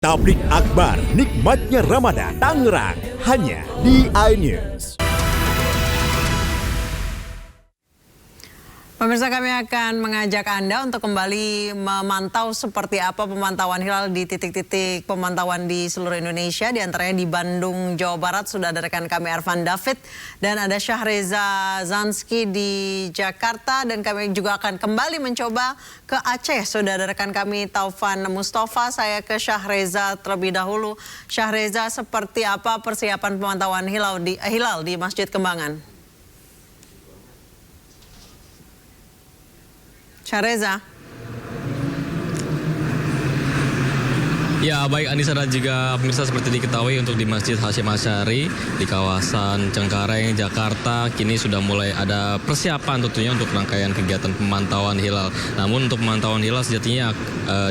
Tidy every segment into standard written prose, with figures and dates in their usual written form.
Tablik Akbar, nikmatnya Ramadan, Tangerang, hanya di iNews. Pemirsa, kami akan mengajak Anda untuk kembali memantau seperti apa pemantauan hilal di titik-titik pemantauan di seluruh Indonesia. Di antaranya di Bandung, Jawa Barat, sudah ada rekan kami Arvan David. Dan ada Syahreza Zanski di Jakarta. Dan kami juga akan kembali mencoba ke Aceh. Sudah ada rekan kami Taufan Mustafa. Saya ke Syahreza terlebih dahulu. Syahreza, seperti apa persiapan pemantauan hilal di Masjid Kembangan? Syahreza. Ya, baik Anissa dan juga pemirsa, seperti diketahui untuk di Masjid Hasyim Asy'ari di kawasan Cengkareng, Jakarta, kini sudah mulai ada persiapan tentunya untuk rangkaian kegiatan pemantauan hilal. Namun untuk pemantauan hilal sejatinya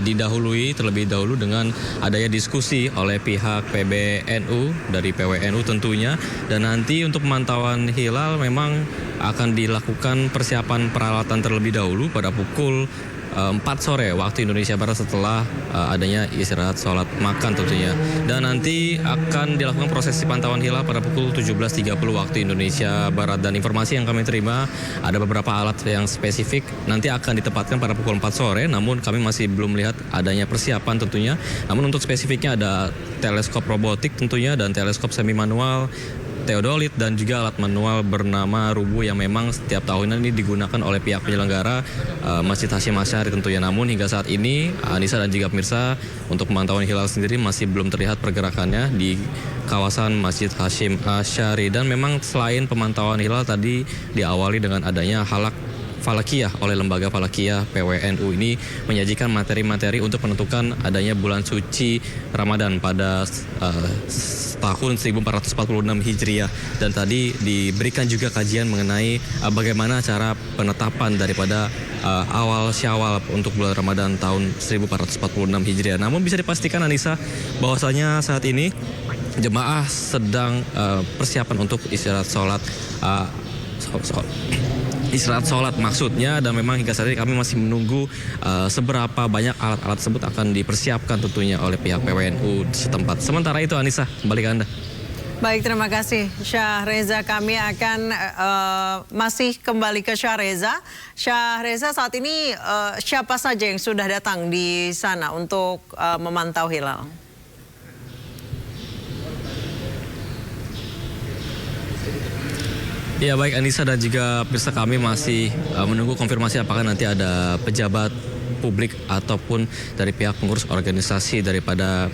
didahului terlebih dahulu dengan adanya diskusi oleh pihak PBNU dari PWNU tentunya. Dan nanti untuk pemantauan hilal memang akan dilakukan persiapan peralatan terlebih dahulu pada pukul 4 sore waktu Indonesia Barat setelah adanya istirahat sholat makan tentunya. Dan nanti akan dilakukan prosesi pantauan hilal pada pukul 17.30 waktu Indonesia Barat. Dan informasi yang kami terima, ada beberapa alat yang spesifik nanti akan ditempatkan pada pukul 4 sore. Namun kami masih belum melihat adanya persiapan tentunya. Namun untuk spesifiknya ada teleskop robotik tentunya dan teleskop semi manual, teodolit, dan juga alat manual bernama rubu yang memang setiap tahunnya ini digunakan oleh pihak penyelenggara Masjid Hasyim Asy'ari tentunya. Namun hingga saat ini Anissa dan juga pemirsa, untuk pemantauan hilal sendiri masih belum terlihat pergerakannya di kawasan Masjid Hasyim Asy'ari. Dan memang selain pemantauan hilal tadi diawali dengan adanya halak Falakiyah oleh lembaga Falakiyah PWNU ini menyajikan materi-materi untuk menentukan adanya bulan suci Ramadan pada tahun 1446 Hijriah. Dan tadi diberikan juga kajian mengenai bagaimana cara penetapan daripada awal Syawal untuk bulan Ramadan tahun 1446 Hijriah. Namun bisa dipastikan Anissa bahwasanya saat ini jemaah sedang persiapan untuk istirahat sholat maksudnya. Dan memang hingga saat ini kami masih menunggu seberapa banyak alat-alat tersebut akan dipersiapkan tentunya oleh pihak PWNU setempat. Sementara itu Anissa, kembali ke Anda. Baik, terima kasih Syahreza. Kami akan masih kembali ke Syahreza. Syahreza, saat ini siapa saja yang sudah datang di sana untuk memantau hilal? Ya, baik Anissa dan juga pemirsa, kami masih menunggu konfirmasi apakah nanti ada pejabat publik ataupun dari pihak pengurus organisasi daripada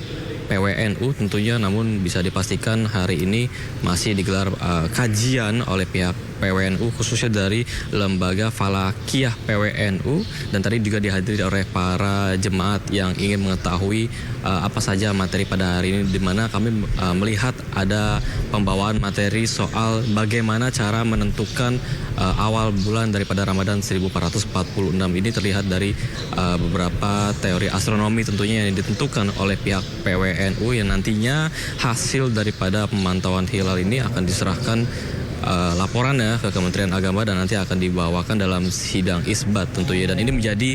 PWNU tentunya. Namun bisa dipastikan hari ini masih digelar kajian oleh pihak PWNU khususnya dari lembaga Falakiyah PWNU, dan tadi juga dihadiri oleh para jemaat yang ingin mengetahui apa saja materi pada hari ini, di mana kami melihat ada pembawaan materi soal bagaimana cara menentukan awal bulan daripada Ramadan 1446 ini. Terlihat dari beberapa teori astronomi tentunya yang ditentukan oleh pihak PWNU, yang nantinya hasil daripada pemantauan hilal ini akan diserahkan laporannya ke Kementerian Agama dan nanti akan dibawakan dalam sidang isbat tentunya. Dan ini menjadi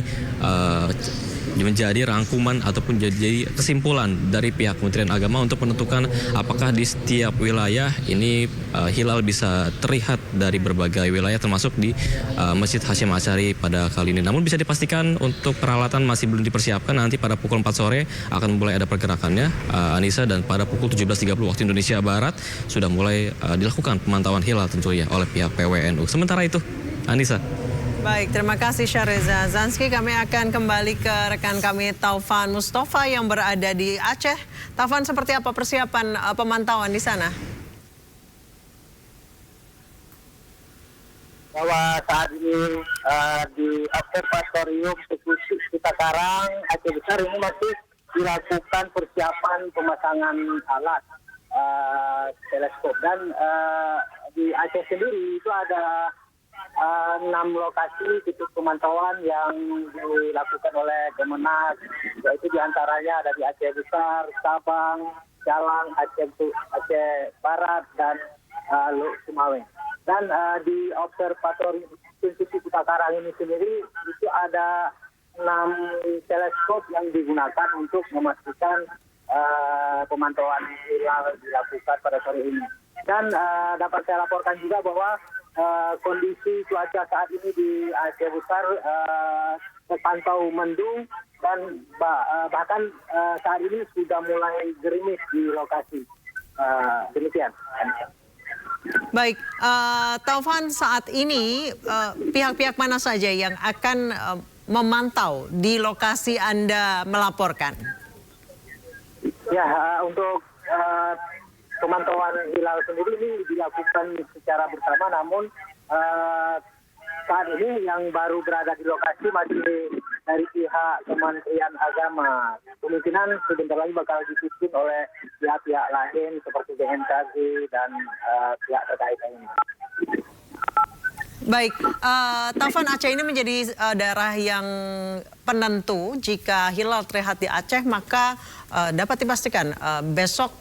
rangkuman ataupun jadi kesimpulan dari pihak Kementerian Agama untuk menentukan apakah di setiap wilayah ini hilal bisa terlihat dari berbagai wilayah termasuk di Masjid Hasyim Asy'ari pada kali ini. Namun bisa dipastikan untuk peralatan masih belum dipersiapkan. Nanti pada pukul 4 sore akan mulai ada pergerakannya Anissa, dan pada pukul 17.30 waktu Indonesia Barat sudah mulai dilakukan pemantauan hilal tentunya oleh pihak PWNU. Sementara itu Anissa. Baik, terima kasih Syahreza Zanski. Kami akan kembali ke rekan kami Taufan Mustafa yang berada di Aceh. Taufan, seperti apa persiapan pemantauan di sana? Bahwa saat ini di Observatorium Cipakarang Aceh Besar ini masih dilakukan persiapan pemasangan alat teleskop. Dan di Aceh sendiri itu ada 6 lokasi titik pemantauan yang dilakukan oleh Kemenak, yaitu diantaranya ada di Aceh Besar, Sabang, Jalang, Aceh Barat, dan Sumawe. Dan di Observatorium Cipakarang ini sendiri itu ada 6 teleskop yang digunakan untuk memastikan pemantauan hilal dilakukan pada sore ini. Dan dapat saya laporkan juga bahwa kondisi cuaca saat ini di Aceh Besar terpantau mendung dan bahkan saat ini sudah mulai gerimis di lokasi. Demikian. Baik, Taufan, saat ini pihak-pihak mana saja yang akan memantau di lokasi Anda melaporkan? Ya, untuk pemantauan hilal sendiri ini dilakukan secara bersama, namun saat ini yang baru berada di lokasi masih dari pihak Kementerian Agama. Kemungkinan sebentar lagi bakal disusun oleh pihak-pihak lain seperti BMKG dan pihak terkait lainnya. Baik, Taufan, Aceh ini menjadi daerah yang penentu. Jika hilal terlihat di Aceh, maka dapat dipastikan besok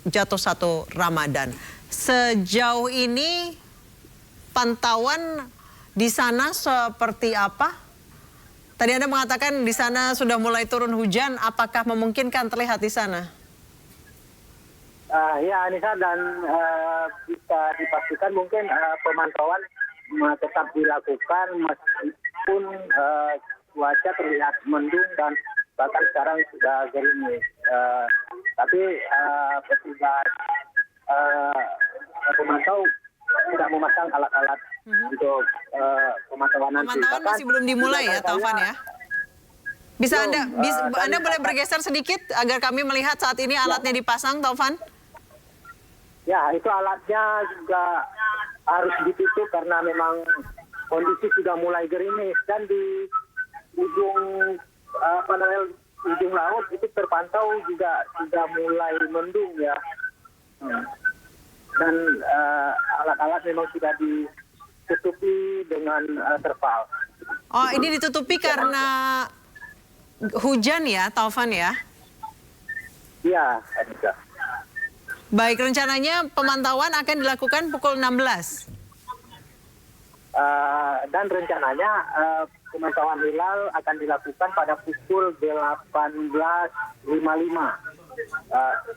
jatuh 1 Ramadan. Sejauh ini pantauan di sana seperti apa? Tadi Anda mengatakan di sana sudah mulai turun hujan. Apakah memungkinkan terlihat di sana? Ya, Anissa, dan bisa dipastikan mungkin pemantauan tetap dilakukan meskipun cuaca terlihat mendung dan bahkan sekarang sudah gerimis. Tapi petugas pemantau tidak memasang alat-alat untuk pemantauan nanti. Pemantauan masih belum dimulai ya, Taufan ya? Bisa Anda boleh bergeser sedikit agar kami melihat saat ini alatnya dipasang, Taufan? Ya, itu alatnya juga harus ditutup karena memang kondisi sudah mulai gerimis dan di ujung ujung laut itu terpantau juga sudah mulai mendung ya. Dan alat-alat memang sudah ditutupi dengan terpal. Oh, ini ditutupi karena hujan ya, Taufan ya? Iya, Anissa. Baik, rencananya pemantauan akan dilakukan pukul 16. Dan rencananya pemantauan hilal akan dilakukan pada pukul 18.55.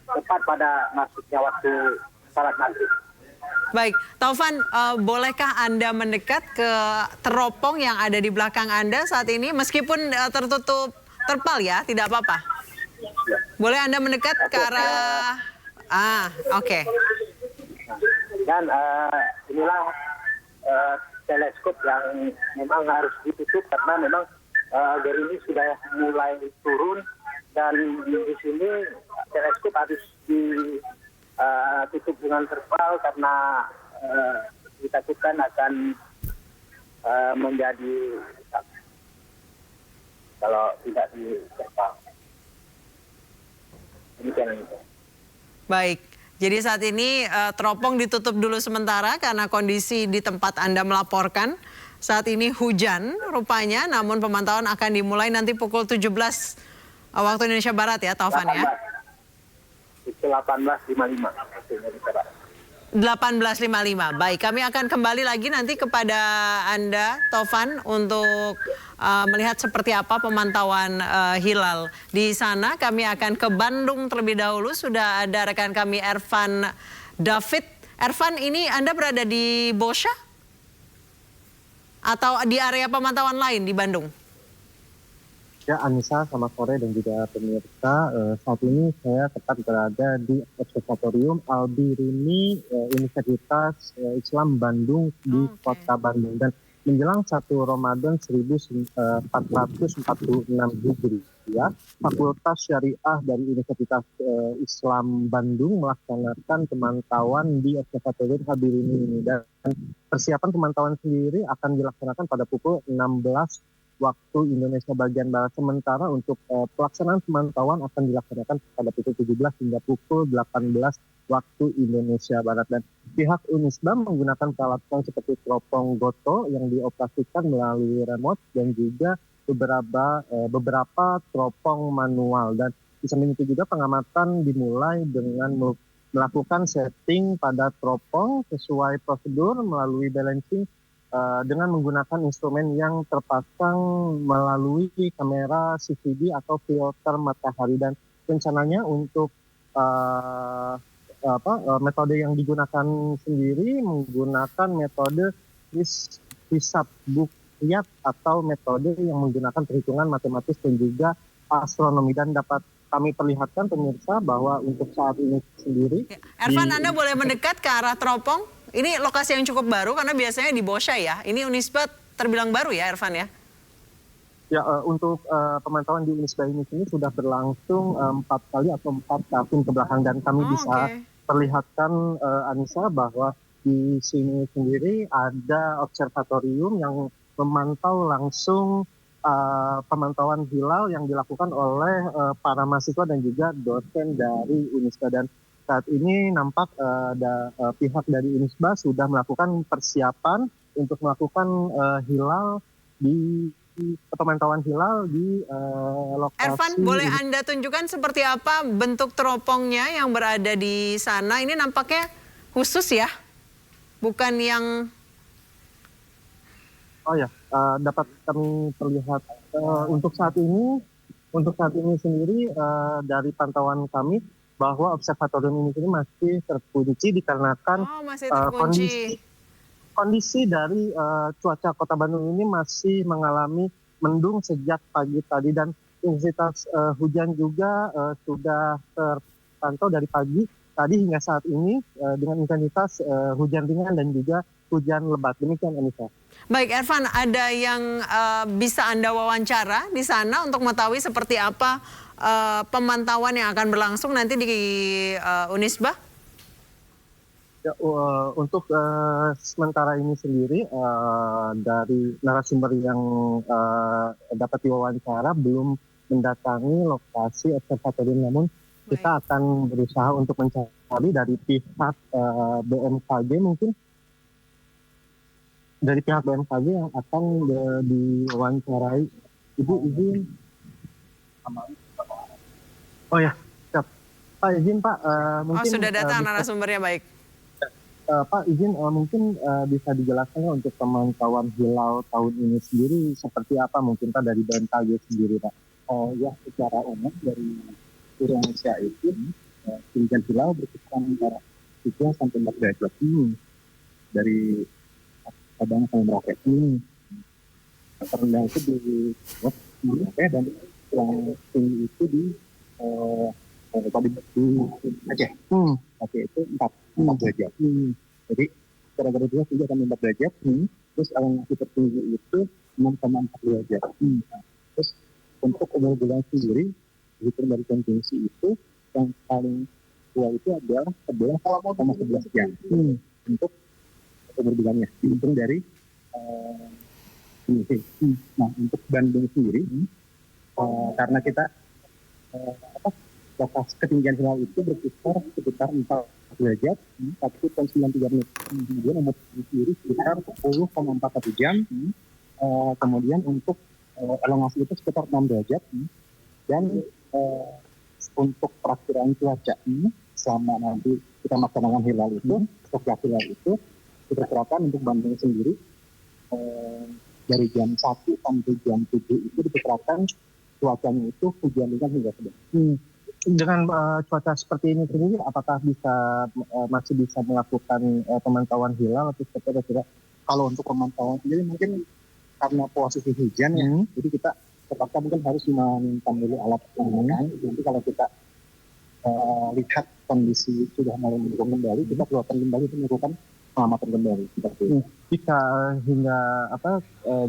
Tepat pada masuknya waktu salat maghrib. Baik, Taufan, bolehkah Anda mendekat ke teropong yang ada di belakang Anda saat ini? Meskipun tertutup terpal ya, tidak apa-apa. Boleh Anda mendekat ke arah... Oke. Dan inilah teleskop yang memang harus ditutup karena memang gerimis sudah mulai turun dan di sini teleskop harus ditutup dengan terpal karena ditakutkan akan menjadi rusak kalau tidak diterpal. Demikian itu. Baik, jadi saat ini teropong ditutup dulu sementara karena kondisi di tempat Anda melaporkan. Saat ini hujan rupanya, namun pemantauan akan dimulai nanti pukul 17 waktu Indonesia Barat ya, Taufan ya? 18.55. 18.55. Baik, kami akan kembali lagi nanti kepada Anda, Taufan, untuk melihat seperti apa pemantauan hilal di sana. Kami akan ke Bandung terlebih dahulu. Sudah ada rekan kami Ervan David. Ervan, ini Anda berada di Bosya atau di area pemantauan lain di Bandung? Ya, Anissa, selamat sore dan juga pemirsa. Saat ini saya tetap berada di Observatorium Al-Biruni Universitas Islam Bandung di Kota Bandung. Dan menjelang 1 Ramadan 1446 Hijriah, Fakultas Syariah dari Universitas Islam Bandung melaksanakan pemantauan di Observatorium Al-Biruni ini. Dan persiapan pemantauan sendiri akan dilaksanakan pada pukul 16 waktu Indonesia bagian Barat. Sementara untuk pelaksanaan pemantauan akan dilaksanakan pada pukul 17 hingga pukul 18 waktu Indonesia Barat. Dan pihak Unisba menggunakan peralatan seperti teropong GoTo yang dioperasikan melalui remote dan juga beberapa teropong manual. Dan di samping itu juga pengamatan dimulai dengan melakukan setting pada teropong sesuai prosedur melalui balancing dengan menggunakan instrumen yang terpasang melalui kamera CCD atau filter matahari. Dan rencananya untuk metode yang digunakan sendiri menggunakan metode hisab bukyat atau metode yang menggunakan perhitungan matematis dan juga astronomi, dan dapat kami perlihatkan pemirsa bahwa untuk saat ini sendiri. Ervan, Anda boleh mendekat ke arah teropong. Ini lokasi yang cukup baru karena biasanya di Bosya ya. Ini Unisba terbilang baru ya, Ervan ya? Ya, untuk pemantauan di Unisba ini sudah berlangsung 4 kali atau 4 tahun kebelakang, dan kami bisa perlihatkan Anissa bahwa di sini sendiri ada observatorium yang memantau langsung pemantauan hilal yang dilakukan oleh para mahasiswa dan juga dosen dari Unisba, dan saat ini nampak pihak dari Unisba sudah melakukan persiapan untuk melakukan hilal di pemantauan hilal di lokasi. Ervan, boleh Anda tunjukkan seperti apa bentuk teropongnya yang berada di sana? Ini nampaknya khusus ya, bukan yang... Oh ya, dapat kami perlihat untuk saat ini sendiri dari pantauan kami bahwa observatorium ini masih terkunci dikarenakan masih terkunci. Kondisi dari cuaca Kota Bandung ini masih mengalami mendung sejak pagi tadi, dan intensitas hujan juga sudah terpantau dari pagi tadi hingga saat ini dengan intensitas hujan ringan dan juga hujan lebat. Demikian, Anissa. Baik, Ervan, ada yang bisa Anda wawancara di sana untuk mengetahui seperti apa pemantauan yang akan berlangsung nanti di Unisba? Ya, untuk sementara ini sendiri dari narasumber yang dapat diwawancara belum mendatangi lokasi observatorium, namun kita akan berusaha untuk mencari dari pihak BMKG, mungkin dari pihak BMKG yang akan diwawancarai. Ibu izin. Oh ya, siap. Pak izin Pak. Mungkin, sudah datang narasumbernya, baik. Pak izin mungkin bisa dijelaskan untuk pemantauan hilal tahun ini sendiri seperti apa mungkin Pak dari BMKG sendiri Pak? Ya, secara umum dari Indonesia itu tinggian hilal berkisar antara 3 sampai 4 derajat dari Sabang sampai Merauke. Terendah itu di Merauke dan yang tinggi itu di Aceh. Aceh itu 4 derajat. Jadi gara-gara dia sudah akan 4 derajat. Terus elongasi tertinggi itu 6,4 derajat. Terus untuk umur bulan sendiri, hitung dari konvensi itu yang paling tua itu adalah 11,11 jam untuk umur bulannya. Hitung dari nah untuk Bandung sendiri, karena kita lokasi ketinggian hilal itu berkisar sekitar 4 derajat, 1,93 menit. Kemudian umur sendiri sekitar 10,41 jam. Kemudian untuk elongasi itu sekitar 6 derajat. Dan untuk perakiraan cuaca selama nanti kita melaksanakan hilal itu, untuk hilal itu diperkirakan untuk Bandung sendiri dari jam 1 sampai jam 7 itu diperkirakan cuacanya itu hujan ringan hingga sedang. Dengan cuaca seperti ini sendiri, apakah masih bisa melakukan pemantauan hilal atau seperti apa? Kalau untuk pemantauan sendiri mungkin karena posisi hujan ya, jadi kita terpaksa mungkin harus meminjam dulu alat pengamatan. Nanti kalau kita lihat kondisi sudah mulai mendukung kembali, kita keluarkan kembali untuk melakukan pengamatan kembali. Jika hingga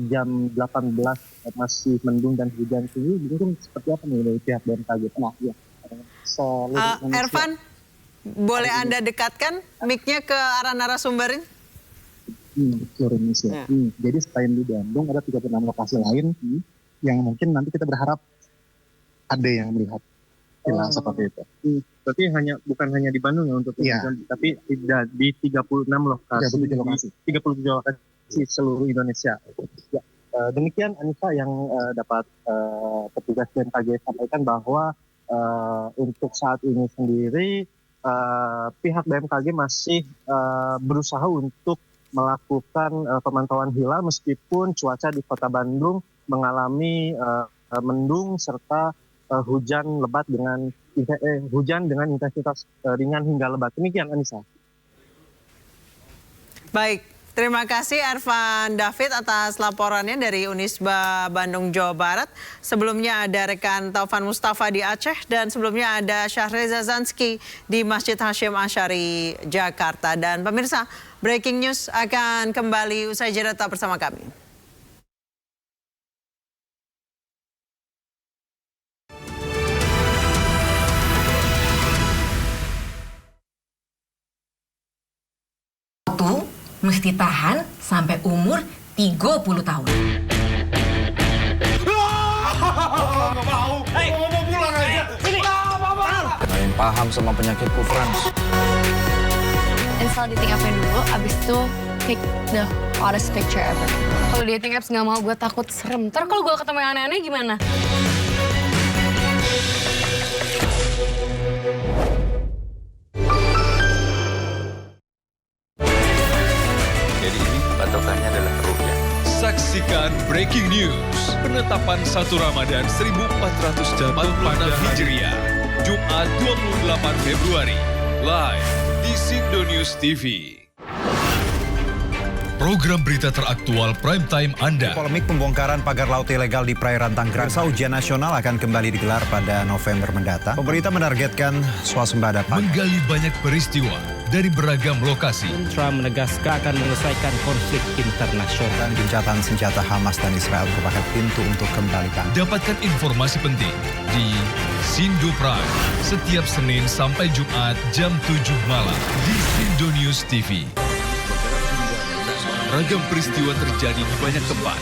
jam 18 masih mendung dan hujan tinggi, mungkin seperti apa nih dari pihak BMKG? Nah, ya. Ervan, boleh Anda dekatkan mic-nya ke arah narasumberin? Seluruh Indonesia. Jadi selain di Bandung ada 36 lokasi lain yang mungkin nanti kita berharap ada yang melihat hilal seperti itu. Berarti bukan hanya di Bandung ya untuk tapi di 36 lokasi. 37 lokasi seluruh Indonesia. Ya. Demikian Anissa yang dapat petugas BMKG sampaikan bahwa untuk saat ini sendiri pihak BMKG masih berusaha untuk melakukan pemantauan hilal meskipun cuaca di Kota Bandung mengalami mendung serta hujan lebat dengan hujan dengan intensitas ringan hingga lebat. Demikian Anissa. Baik, terima kasih Ervan David atas laporannya dari Unisba Bandung, Jawa Barat. Sebelumnya ada rekan Taufan Mustafa di Aceh dan sebelumnya ada Syahreza Zanski di Masjid Hasyim Asy'ari, Jakarta. Dan pemirsa, breaking news akan kembali usai jeda, tetap bersama kami. Mesti tahan sampai umur 30 tahun. Nggak mau. Mau pulang aja. Sini. Nggak yang paham sama penyakitku, Frans. Install dating app-nya dulu, abis itu take the hottest picture ever. Kalau dating apps nggak mau, gue takut serem. Ntar kalau gue ketemu yang aneh-aneh gimana? Patokannya adalah ruhnya. Saksikan Breaking News. Penetapan 1 Ramadan 1446 Hijriah. Jumat 28 Februari. Live di Sindo News TV. Program berita teraktual prime time Anda. Polemik pembongkaran pagar laut ilegal di perairan Tangerang. Ujian nasional akan kembali digelar pada November mendatang. Pemerintah menargetkan swasembada pangan. Menggali banyak peristiwa dari beragam lokasi. Trump menegaskan akan menyelesaikan konflik internasional. Dan gencatan senjata Hamas dan Israel merupakan pintu untuk kembali bangkit. Dapatkan informasi penting di Sindo Prime setiap Senin sampai Jumat jam 7 malam di Sindo News TV. Ragam peristiwa terjadi di banyak tempat.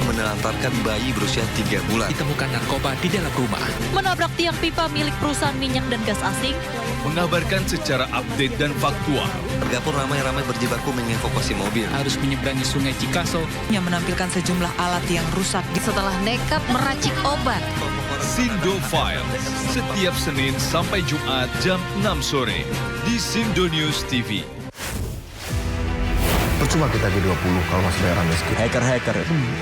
Menelantarkan bayi berusia 3 bulan. Ditemukan narkoba di dalam rumah. Menabrak tiang pipa milik perusahaan minyak dan gas asing. Mengabarkan secara update dan faktual. Warga pun ramai-ramai berjibaku mengevakuasi mobil. Harus menyeberangi sungai Cikaso. Yang menampilkan sejumlah alat yang rusak. Setelah nekat meracik obat. Sindo Files. Setiap Senin sampai Jumat jam 6 sore. Di Sindo News TV. Percuma kita G20 kalau masih daerah miskin. Hacker-hacker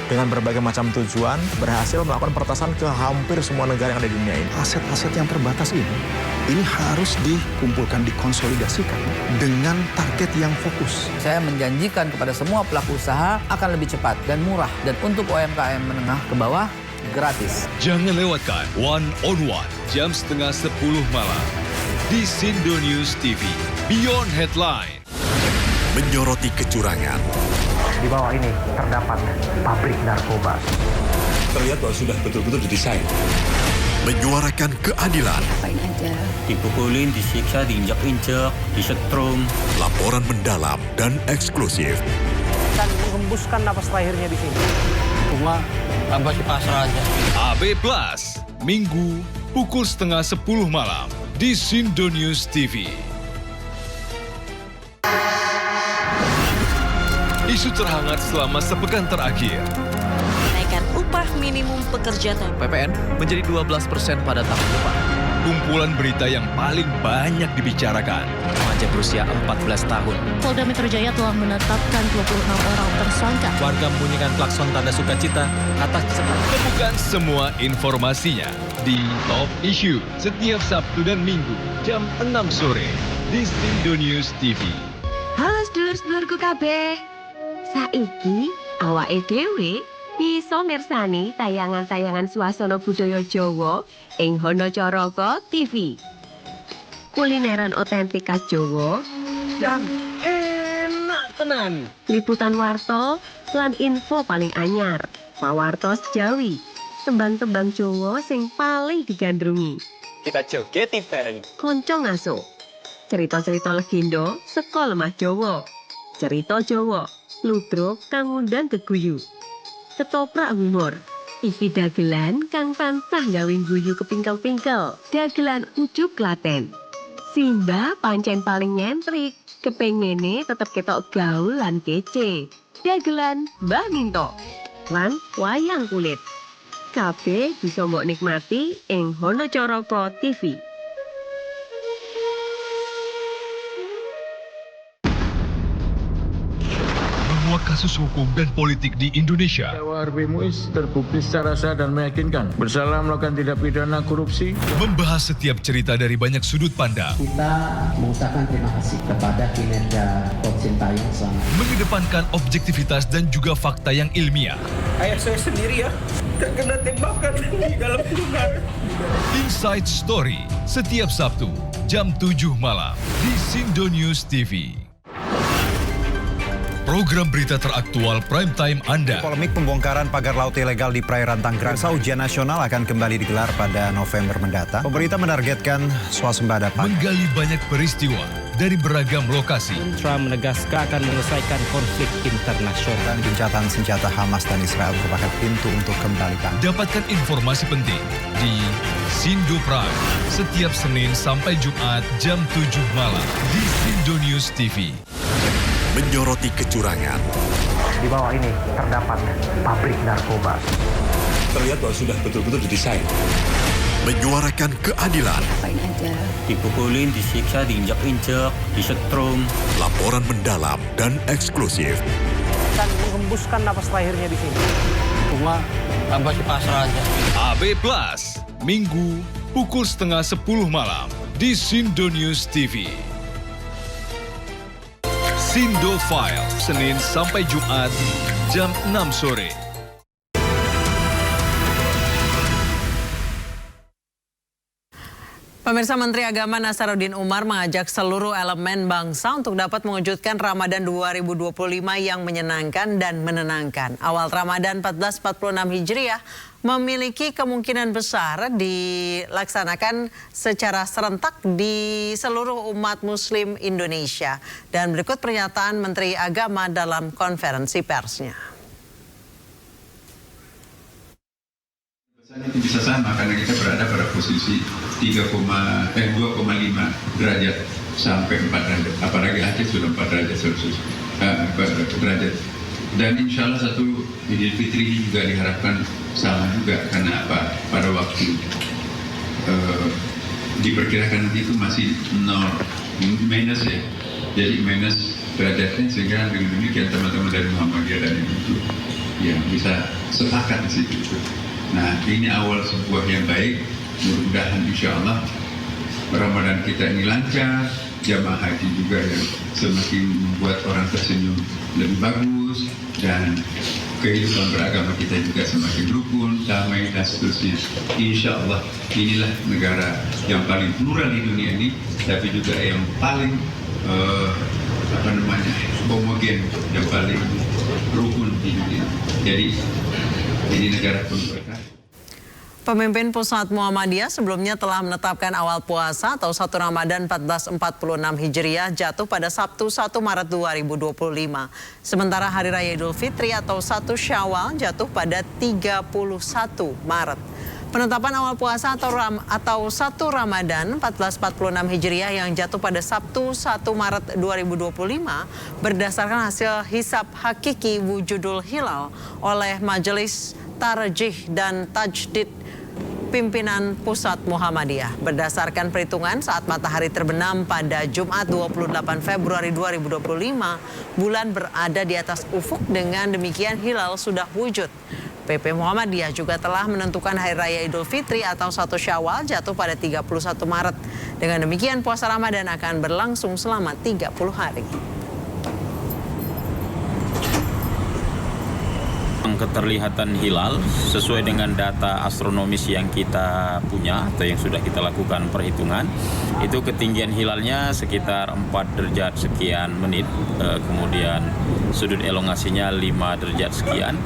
dengan berbagai macam tujuan berhasil melakukan peretasan ke hampir semua negara yang ada di dunia ini. Aset-aset yang terbatas ini harus dikumpulkan, dikonsolidasikan dengan target yang fokus. Saya menjanjikan kepada semua pelaku usaha akan lebih cepat dan murah. Dan untuk UMKM menengah ke bawah, gratis. Jangan lewatkan One on One jam setengah 10 malam di Sindo News TV. Beyond Headline. Menyoroti kecurangan. Di bawah ini terdapat pabrik narkoba. Terlihat bahwa sudah betul-betul didesain. Menyuarakan keadilan. Apain aja. Dipukulin, disiksa, diinjak-injak, disetrum. Laporan mendalam dan eksklusif. Dan menghembuskan napas terakhirnya di sini. Cuma tambah di pasar aja. AB Plus, Minggu, pukul setengah 10 malam di Sindo News TV. Isu terhangat selama sepekan terakhir. Naikkan upah minimum pekerja PPN menjadi 12% pada tahun depan. Kumpulan berita yang paling banyak dibicarakan. Remaja berusia 14 tahun. Polda Metro Jaya telah menetapkan 26 orang tersangka. Warga membunyikan klakson tanda sukacita atas kesempatan. Temukan semua informasinya di Top Issue setiap Sabtu dan Minggu jam 6 sore di Sindo News TV. Halo sedulur-sedulurku kabeh. Saiki awake dhewe bisa mirsani tayangan-tayangan swasana budaya Jawa ing Hanacaraka TV. Kulineran otentik khas Jawa dan enak tenan. Liputan warta lan info paling anyar. Pawartos Jawi, tembang-tembang Jawa sing paling digandrungi. Kita joget bareng. Konco ngaso. Cerita-cerita legenda saka lemah Jawa. Cerita Jawa, ludruk kang ngundang geguyu. Ketoprak humor, TV dagelan kang tansah gawe guyu kepingkel-pingkel. Dagelan ujuk Klaten. Simba pancen paling nyentrik, kepengene tetep ketok gaul lan kece. Dagelan Mbah Minto lan wayang kulit. Kabeh bisa mbok nikmati ing Hanacaraka TV. kasus hukum dan politik di Indonesia. Terdakwa Harvey Muiz terbukti secara sah dan meyakinkan bersalah melakukan tindak pidana korupsi. Membahas setiap cerita dari banyak sudut pandang. Kita mengucapkan terima kasih kepada kinerja Coach Sintayong selama. Mengedepankan objektivitas dan juga fakta yang ilmiah. Ayah saya sendiri ya, terkena tembakan di dalam rumah. Inside Story, setiap Sabtu, jam 7 malam di Sindo News TV. Program berita teraktual prime time Anda. Polemik pembongkaran pagar laut ilegal di perairan Tangerang. Ujian nasional akan kembali digelar pada November mendatang. Pemerintah menargetkan swasembada pangan. Menggali banyak peristiwa dari beragam lokasi. Trump menegaskan akan menyelesaikan konflik internasional. Dan gencatan senjata Hamas dan Israel merupakan pintu untuk kembali bangkit. Dapatkan informasi penting di Sindo Prime setiap Senin sampai Jumat jam 7 malam di Sindo News TV. Menyoroti kecurangan. Di bawah ini terdapat pabrik narkoba. Terlihat bahwa sudah betul-betul didesain. Menyuarakan keadilan. Apain aja. Dipukulin, disiksa, diinjak-injak, disetrum. Laporan mendalam dan eksklusif. Dan menghembuskan napas terakhirnya di sini. Cuma tambah pasrah aja. AB Plus, Minggu pukul 9:30 malam di Sindo News TV. Sindo File, Senin sampai Jumat, jam 6 sore. Pemirsa, Menteri Agama Nasaruddin Umar mengajak seluruh elemen bangsa untuk dapat mewujudkan Ramadan 2025 yang menyenangkan dan menenangkan. Awal Ramadan 1446 Hijriah memiliki kemungkinan besar dilaksanakan secara serentak di seluruh umat muslim Indonesia. Dan berikut pernyataan Menteri Agama dalam konferensi persnya. Itu bisa sama karena kita berada pada posisi 2,5 derajat sampai 4 derajat. Apalagi Aceh sudah 4 derajat Celcius. Derajat. Dan insya Allah satu Idul Fitri ini juga diharapkan sama juga karena apa? Pada waktu diperkirakan nanti itu masih 0 minus ya. Jadi minus derajatnya sehingga dengan demikian teman-teman dari Muhammadiyah dan itu ya bisa sepakat di situ. Nah, ini awal sebuah yang baik. Mudah-mudahan insya Allah Ramadan kita ini lancar, jamaah haji juga yang semakin membuat orang tersenyum lebih bagus, dan kehidupan beragama kita juga semakin rukun, damai, dan seterusnya. Insya Allah inilah negara yang paling plural di dunia ini, tapi juga yang paling homogen, yang paling rukun di dunia. Jadi ini negara penuh berkah. Pemimpin Pusat Muhammadiyah sebelumnya telah menetapkan awal puasa atau 1 Ramadan 1446 Hijriah jatuh pada Sabtu 1 Maret 2025. Sementara Hari Raya Idul Fitri atau 1 Syawal jatuh pada 31 Maret. Penetapan awal puasa atau 1 Ramadan 1446 Hijriah yang jatuh pada Sabtu 1 Maret 2025 berdasarkan hasil hisab hakiki wujudul hilal oleh Majelis Tarjih dan Tajdid pimpinan Pusat Muhammadiyah. Berdasarkan perhitungan saat matahari terbenam pada Jumat 28 Februari 2025, bulan berada di atas ufuk, dengan demikian hilal sudah wujud. PP Muhammadiyah juga telah menentukan Hari Raya Idul Fitri atau 1 Syawal jatuh pada 31 Maret. Dengan demikian puasa Ramadan akan berlangsung selama 30 hari. Keterlihatan hilal sesuai dengan data astronomis yang kita punya atau yang sudah kita lakukan perhitungan, itu ketinggian hilalnya sekitar 4 derajat sekian menit, kemudian sudut elongasinya 5 derajat sekian.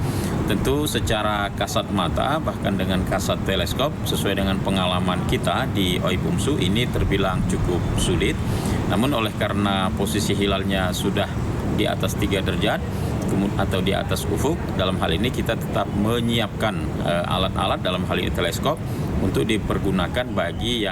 Tentu secara kasat mata bahkan dengan kasat teleskop sesuai dengan pengalaman kita di OIB UMSU ini terbilang cukup sulit. Namun oleh karena posisi hilalnya sudah di atas 3 derajat atau di atas ufuk, dalam hal ini kita tetap menyiapkan alat-alat dalam hal ini teleskop untuk dipergunakan bagi yang